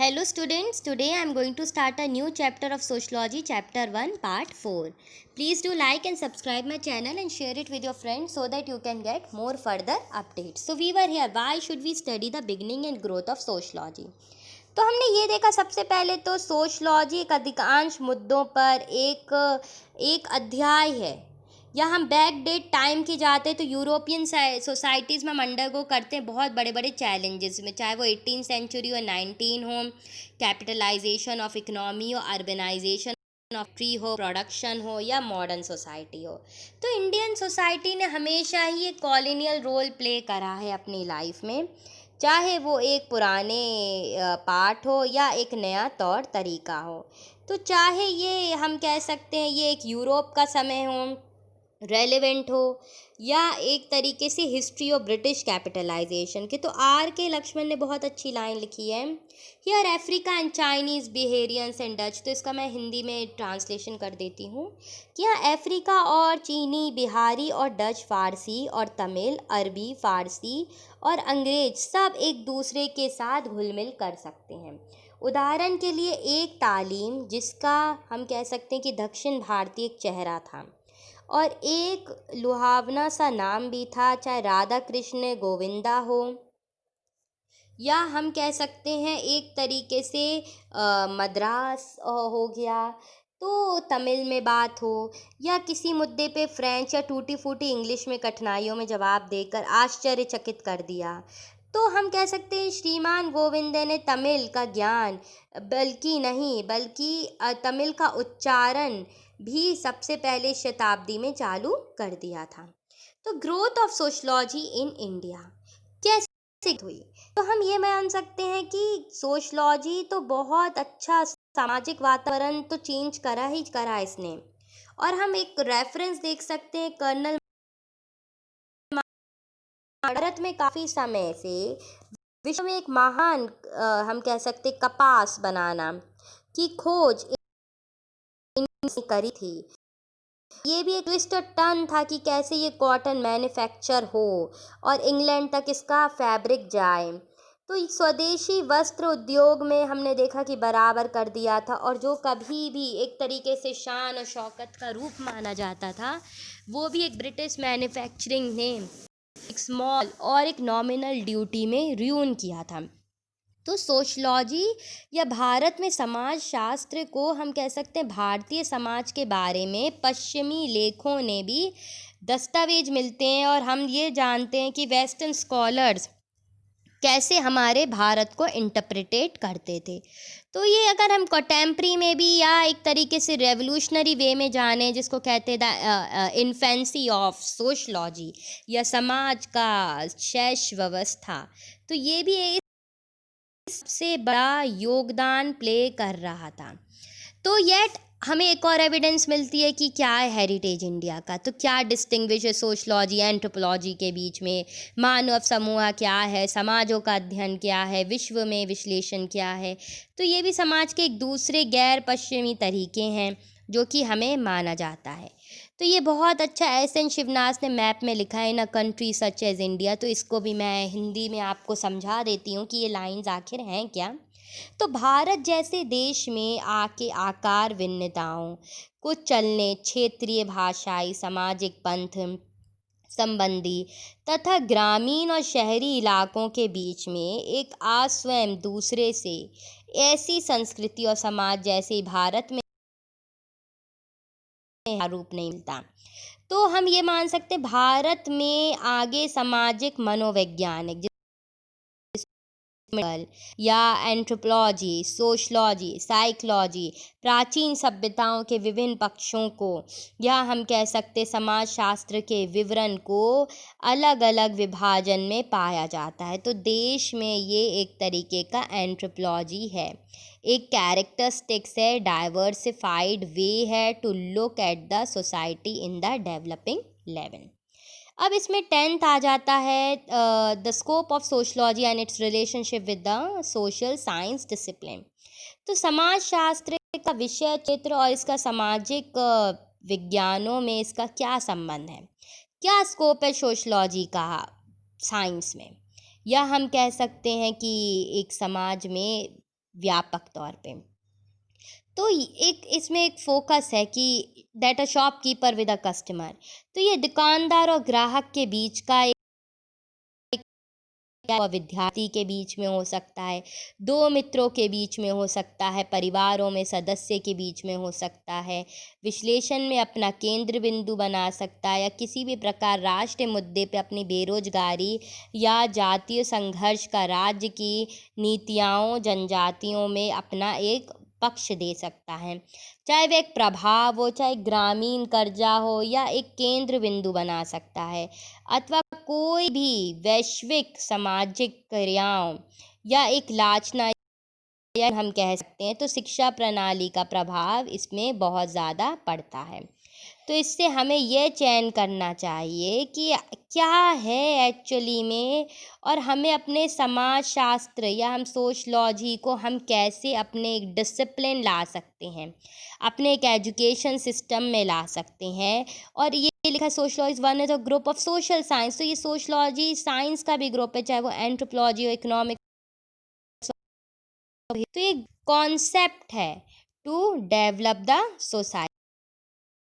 Hello students, today I am going to start a new chapter of Sociology, Chapter 1, Part 4. Please do like and subscribe my channel and share it with your friends so that you can get more further updates. So we were here, why should we study the beginning and growth of Sociology? तो हमने ये देखा सबसे पहले तो sociology एक अधिकांश मुद्दों पर एक अध्याय है। या हम बैक डेट टाइम की जाते तो यूरोपियन सोसाइटीज़ में हम अंडरगो करते हैं बहुत बड़े बड़े चैलेंजेस में, चाहे वो 18th सेंचुरी और 19 हो, कैपिटलाइजेशन ऑफ इकोनॉमी हो, अर्बनाइजेशन ऑफ ट्री हो, प्रोडक्शन हो या मॉडर्न सोसाइटी हो। तो इंडियन सोसाइटी ने हमेशा ही एक कॉलोनियल रोल प्ले करा है अपनी लाइफ में, चाहे वो एक पुराने पार्ट हो या एक नया तौर तरीका हो। तो चाहे ये हम कह सकते हैं ये एक यूरोप का समय हो, रेलेवेंट हो, या एक तरीके से हिस्ट्री ऑफ ब्रिटिश कैपिटलाइजेशन के। तो आर के लक्ष्मण ने बहुत अच्छी लाइन लिखी है, हियर अफ्रीका एंड चाइनीज़ बिहेरियंस एंड डच। तो इसका मैं हिंदी में ट्रांसलेशन कर देती हूँ कि यहाँ अफ्रीका और चीनी, बिहारी और डच, फारसी और तमिल, अरबी, फारसी और अंग्रेज सब एक दूसरे के साथ घुल मिल कर सकते हैं। उदाहरण के लिए एक तालीम जिसका हम कह सकते हैं कि दक्षिण भारतीय एक चेहरा था और एक लुभावना सा नाम भी था, चाहे राधा कृष्ण गोविंदा हो, या हम कह सकते हैं एक तरीके से मद्रास हो गया, तो तमिल में बात हो, या किसी मुद्दे पे फ्रेंच या टूटी फूटी इंग्लिश में कठिनाइयों में जवाब देकर आश्चर्यचकित कर दिया। तो हम कह सकते हैं श्रीमान गोविंद ने तमिल का ज्ञान बल्कि तमिल का उच्चारण भी सबसे पहले शताब्दी में चालू कर दिया था। तो growth of sociology in India कैसे हुई? तो हम ये मान सकते हैं कि सोशलॉजी तो बहुत अच्छा सामाजिक वातावरण तो चेंज करा ही करा इसने। और हम एक रेफरेंस देख सकते हैं कर्नल भारत में काफ़ी समय से विश्व में एक महान हम कह सकते कपास बनाना की खोज इन्होंने करी थी। ये भी एक ट्विस्ट टर्न था कि कैसे ये कॉटन मैन्युफैक्चर हो और इंग्लैंड तक इसका फैब्रिक जाए। तो स्वदेशी वस्त्र उद्योग में हमने देखा कि बराबर कर दिया था, और जो कभी भी एक तरीके से शान और शौकत का रूप माना जाता था वो भी एक ब्रिटिश मैन्युफैक्चरिंग ने एक स्मॉल और एक नॉमिनल ड्यूटी में र्यून किया था। तो सोशलॉजी या भारत में समाज शास्त्र को हम कह सकते हैं भारतीय समाज के बारे में पश्चिमी लेखों ने भी दस्तावेज मिलते हैं, और हम ये जानते हैं कि वेस्टर्न स्कॉलर्स कैसे हमारे भारत को इंटरप्रिटेट करते थे। तो ये अगर हम कंटेम्प्री में भी या एक तरीके से रेवोल्यूशनरी वे में जाने, जिसको कहते हैं द इन्फेंसी ऑफ सोशलॉजी या समाज का शैश व्यवस्था, तो ये भी सबसे बड़ा योगदान प्ले कर रहा था। तो येट हमें एक और एविडेंस मिलती है कि क्या है हेरिटेज इंडिया का। तो क्या डिस्टिंग्विश है सोशलॉजी एंथ्रोपोलॉजी के बीच में? मानव समूह क्या है, समाजों का अध्ययन क्या है, विश्व में विश्लेषण क्या है? तो ये भी समाज के एक दूसरे गैर पश्चिमी तरीके हैं जो कि हमें माना जाता है। तो ये बहुत अच्छा एस.एन. शिवनाथ ने मैप में लिखा है, in a country such as India. तो इसको भी मैं हिंदी में आपको समझा देती हूँ कि ये लाइंस आखिर हैं क्या। तो भारत जैसे देश में आके आकार भिन्नताओं को चलने, क्षेत्रीय, भाषाई, सामाजिक, पंथ संबंधी तथा ग्रामीण और शहरी इलाकों के बीच में एक स्वयं दूसरे से ऐसी संस्कृति और समाज जैसे भारत में रूप नहीं मिलता। तो हम ये मान सकते भारत में आगे सामाजिक मनोवैज्ञानिक या एंथ्रोपोलॉजी, सोशलॉजी, साइकोलॉजी, प्राचीन सभ्यताओं के विभिन्न पक्षों को, या हम कह सकते समाजशास्त्र के विवरण को अलग अलग विभाजन में पाया जाता है। तो देश में ये एक तरीके का एंथ्रोपोलॉजी है, एक कैरेक्टरिस्टिक्स है, डाइवर्सिफाइड वे है to look at the society in the developing level. अब इसमें 10th आ जाता है the scope of sociology and its relationship with the social science discipline. तो समाजशास्त्र का विषय क्षेत्र और इसका सामाजिक विज्ञानों में इसका क्या संबंध है, क्या स्कोप है सोशलॉजी का साइंस में? या हम कह सकते हैं कि एक समाज में व्यापक तौर पे। तो एक इसमें एक फोकस है कि that a shopkeeper with a customer. तो ये दुकानदार और ग्राहक के बीच का या विद्यार्थी के बीच में हो सकता है, दो मित्रों के बीच में हो सकता है, परिवारों में सदस्य के बीच में हो सकता है, विश्लेषण में अपना केंद्र बिंदु बना सकता है, या किसी भी प्रकार राष्ट्रीय मुद्दे पे अपनी बेरोजगारी या जातीय संघर्ष का राज्य की नीतियों जनजातियों में अपना एक पक्ष दे सकता है। चाहे वह एक प्रभाव हो, चाहे ग्रामीण कर्जा हो, या एक केंद्र बिंदु बना सकता है, अथवा कोई भी वैश्विक सामाजिक क्रियाओं या एक लांछना या हम कह सकते हैं। तो शिक्षा प्रणाली का प्रभाव इसमें बहुत ज़्यादा पड़ता है। तो इससे हमें यह चयन करना चाहिए कि क्या है एक्चुअली में, और हमें अपने समाज शास्त्र या हम सोशलॉजी को हम कैसे अपने एक डिसिप्लिन ला सकते हैं, अपने एक एजुकेशन सिस्टम में ला सकते हैं। और ये लिखा है sociology one is a group of social science. तो ये सोशलॉजी साइंस का भी ग्रुप है, चाहे वो एंथ्रोपोलॉजी हो, इकोनॉमिक्स। तो ये कॉन्सेप्ट है to develop the society,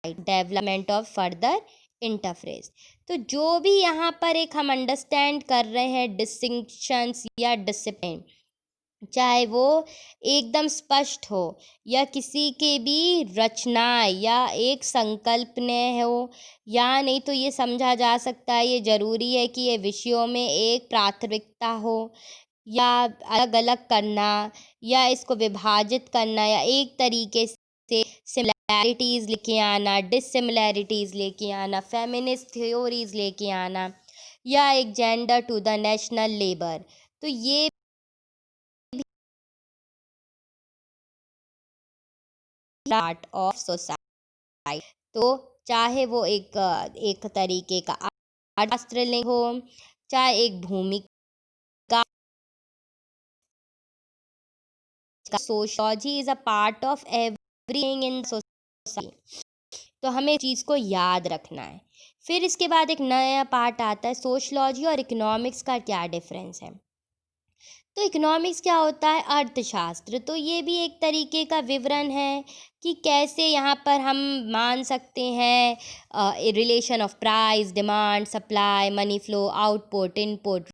development of further interface. तो जो भी यहाँ पर एक हम अंडरस्टैंड कर रहे हैं डिस्टिंक्शंस या डिसिप्लिन, चाहे वो एकदम स्पष्ट हो या किसी के भी रचनाएं या एक संकल्पनीय हो, या नहीं तो ये समझा जा सकता है ये ज़रूरी है कि ये विषयों में एक प्राथमिकता हो, या अलग अलग करना, या इसको विभाजित करना, या एक तरीके से सिमिलैरिटीज़ लेके आना, डिससिमिलैरिटीज़ लेके आना, फेमिनिस्ट थ्योरीज़ लेके आना, या एक gender to the national labour. तो ये पार्ट ऑफ सोसाइटी। तो चाहे वो एक तरीके का शास्त्र लिंग हो, चाहे एक भूमिका, sociology is a part of everything in society. तो हमें इस चीज़ को याद रखना है। फिर इसके बाद एक नया पार्ट आता है, सोशलॉजी और इकोनॉमिक्स का क्या डिफरेंस है। तो इकोनॉमिक्स क्या होता है, अर्थशास्त्र। तो ये भी एक तरीके का विवरण है कि कैसे यहाँ पर हम मान सकते हैं relation of price, demand, supply, money flow, output, input,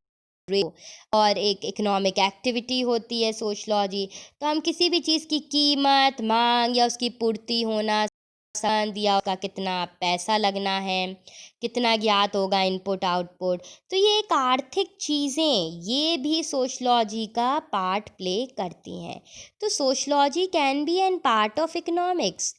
और एक इकोनॉमिक एक्टिविटी होती है सोशलॉजी। तो हम किसी भी चीज़ की कीमत, मांग या उसकी पूर्ति होना, संद या उसका कितना पैसा लगना है, कितना ज्ञात होगा, इनपुट आउटपुट। तो ये एक आर्थिक चीज़ें ये भी सोशलॉजी का पार्ट प्ले करती हैं। तो sociology can be an part of economics.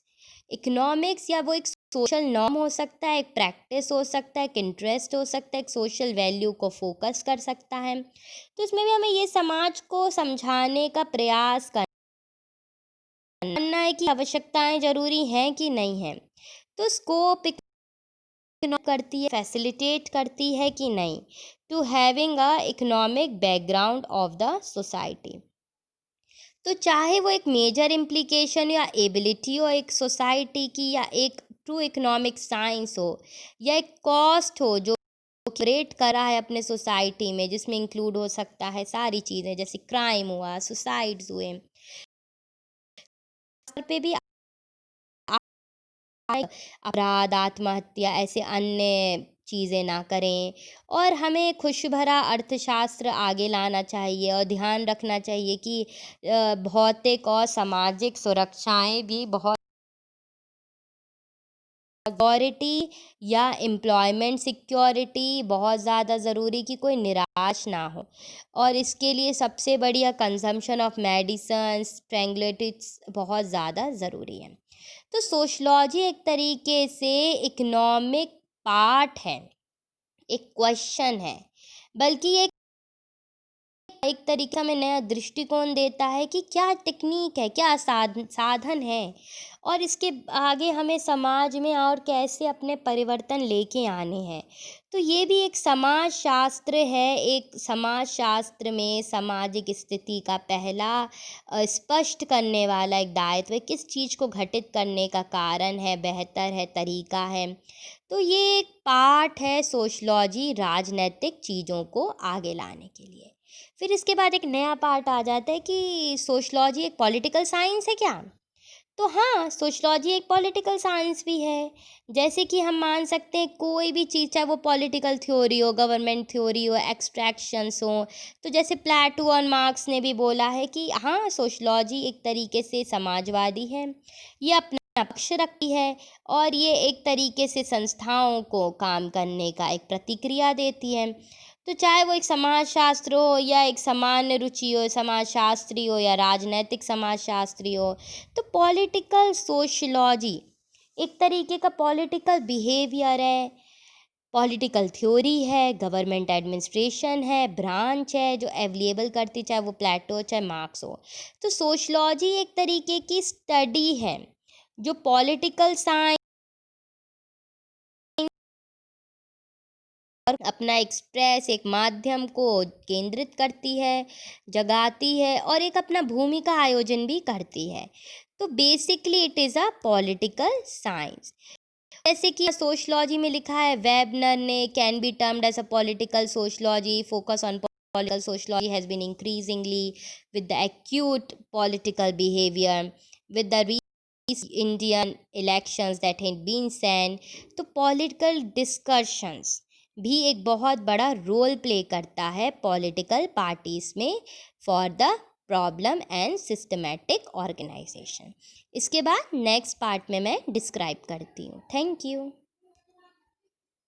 Economics या वो एक सोशल नॉर्म हो सकता है, एक प्रैक्टिस हो सकता है, एक इंटरेस्ट हो सकता है, एक सोशल वैल्यू को फोकस कर सकता है। तो इसमें भी हमें ये समाज को समझाने का प्रयास करना है कि आवश्यकताएं जरूरी हैं कि नहीं हैं। तो स्कोप करती है, फैसिलिटेट करती है कि नहीं, to having a economic background of the society. तो चाहे वो एक मेजर इम्प्लीकेशन या एबिलिटी हो एक सोसाइटी की, या एक ट्रू इकोनॉमिक साइंस हो, या एक कॉस्ट हो जो क्रिएट करा है अपने सोसाइटी में, जिसमें इंक्लूड हो सकता है सारी चीज़ें, जैसे क्राइम हुआ, सुसाइड्स हुए, पे भी अपराध, आत्महत्या, ऐसे अन्य चीज़ें ना करें। और हमें खुश भरा अर्थशास्त्र आगे लाना चाहिए, और ध्यान रखना चाहिए कि भौतिक और सामाजिक सुरक्षाएं भी बहुत सिक्योरिटी या एम्प्लॉयमेंट सिक्योरिटी बहुत ज़्यादा ज़रूरी, कि कोई निराश ना हो। और इसके लिए सबसे बढ़िया कंजम्पशन ऑफ मेडिसिन, ट्रैंक्विलिटीज बहुत ज़्यादा ज़रूरी है। तो सोशलॉजी एक तरीके से इकोनॉमिक पार्ट है, एक क्वेश्चन है, बल्कि एक तरीका हमें नया दृष्टिकोण देता है कि क्या टेक्निक है, क्या साधन है, और इसके आगे हमें समाज में और कैसे अपने परिवर्तन लेके आने हैं। तो ये भी एक समाज शास्त्र है। एक समाज शास्त्र में सामाजिक स्थिति का पहला स्पष्ट करने वाला एक दायित्व है, किस चीज़ को घटित करने का कारण है, बेहतर है, तरीका है। तो ये एक पार्ट है सोशलॉजी राजनैतिक चीज़ों को आगे लाने के लिए। फिर इसके बाद एक नया पार्ट आ जाता है कि सोशलॉजी एक पॉलिटिकल साइंस है क्या? तो हाँ, सोशलॉजी एक पॉलिटिकल साइंस भी है। जैसे कि हम मान सकते हैं कोई भी चीज़, चाहे वो पॉलिटिकल थ्योरी हो, गवर्नमेंट थ्योरी हो, एक्सट्रैक्शंस हो, तो जैसे प्लेटो और मार्क्स ने भी बोला है कि हाँ, सोशलॉजी एक तरीके से समाजवादी है, ये अपना पक्ष रखती है और ये एक तरीके से संस्थाओं को काम करने का एक प्रतिक्रिया देती है। तो चाहे वो एक समाजशास्त्र हो या एक सामान्य रुचि हो, समाजशास्त्री हो या राजनैतिक समाजशास्त्री हो, तो पॉलिटिकल सोशलॉजी एक तरीके का पॉलिटिकल बिहेवियर है, पॉलिटिकल थ्योरी है, गवर्नमेंट एडमिनिस्ट्रेशन है, ब्रांच है जो अवेलेबल करती, चाहे वो प्लेटो चाहे मार्क्स हो। तो सोशलॉजी एक तरीके की स्टडी है जो पॉलिटिकल साइंस और अपना एक्सप्रेस एक माध्यम को केंद्रित करती है, जगाती है और एक अपना भूमिका आयोजन भी करती है। तो basically it is a political science. जैसे कि सोशलॉजी में लिखा है, वेबनर ने can be termed as a political sociology, focus on political sociology has been increasingly with the acute political behavior with the recent Indian elections that had been sent। तो political discussions भी एक बहुत बड़ा रोल प्ले करता है political parties में for the problem and systematic organisation. इसके बाद नेक्स्ट पार्ट में मैं डिस्क्राइब करती हूँ। Thank you.